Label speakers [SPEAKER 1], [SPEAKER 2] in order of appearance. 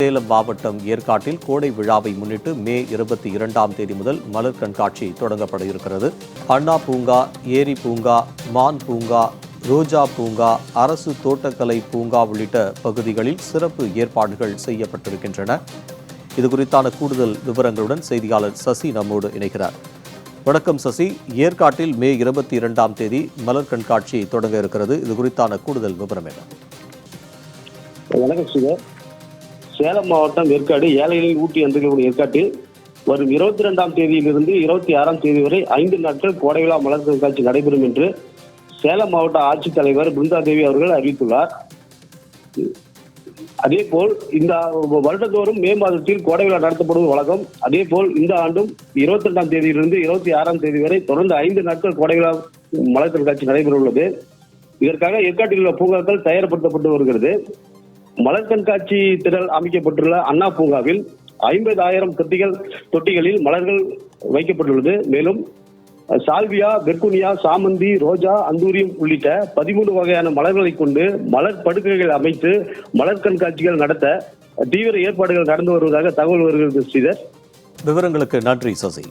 [SPEAKER 1] சேலம் மாவட்டம் ஏற்காட்டில் கோடை விழாவை முன்னிட்டு மே 22ஆம் தேதி முதல் மலர் கண்காட்சி தொடங்கப்பட இருக்கிறது. அண்ணா பூங்கா, ஏரி பூங்கா, மான் பூங்கா, ரோஜா பூங்கா, அரசு தோட்டக்கலை பூங்கா உள்ளிட்ட பகுதிகளில் சிறப்பு ஏற்பாடுகள் செய்யப்பட்டிருக்கின்றன. இது குறித்தான கூடுதல் விவரங்களுடன் செய்தியாளர் சசி நம்மோடு இணைகிறார். வணக்கம் சசி. ஏற்காட்டில் மே 22ஆம் தேதி மலர் கண்காட்சி தொடங்க இருக்கிறது. இது குறித்தான கூடுதல் விவரம் என்ன?
[SPEAKER 2] வணக்கம் சுகர். சேலம் மாவட்டம் ஏற்காடு ஏழைகளில் ஊட்டி அந்தக்கூடிய ஏற்காட்டில் வரும் 22ஆம் தேதியிலிருந்து 26ஆம் தேதி வரை 5 நாட்கள் கோடை விழா மலர் கண்காட்சி நடைபெறும் என்று சேலம் மாவட்ட ஆட்சித்தலைவர் பிருந்தாதேவி அவர்கள் அறிவித்துள்ளார். அதேபோல் இந்த வருடந்தோறும் மே மாதத்தில் கோடை விழா நடத்தப்படுவது வழக்கம். அதேபோல் இந்த ஆண்டும் 22ஆம் தேதியிலிருந்து 26ஆம் தேதி வரை தொடர்ந்து 5 நாட்கள் கோடை விழா மலர் கண்காட்சி நடைபெற உள்ளது. இதற்காக ஏற்காட்டில் உள்ள பூங்காக்கள் தயார்படுத்தப்பட்டு வருகிறது. மலர் கண்காட்சி திடல் அமைக்கப்பட்டுள்ள அண்ணா பூங்காவில் 50,000 தொட்டிகளில் மலர்கள் வைக்கப்பட்டுள்ளது. மேலும் சால்வியா, பெர்குனியா, சாமந்தி, ரோஜா, அந்தூரியம் உள்ளிட்ட 13 வகையான மலர்களை கொண்டு மலர் படுக்கைகள் அமைத்து மலர் கண்காட்சிகள் நடத்த தீவிர ஏற்பாடுகள் நடந்து வருவதாக தகவல் வருகிறது. ஸ்ரீதர்,
[SPEAKER 1] விவரங்களுக்கு நன்றி சசி.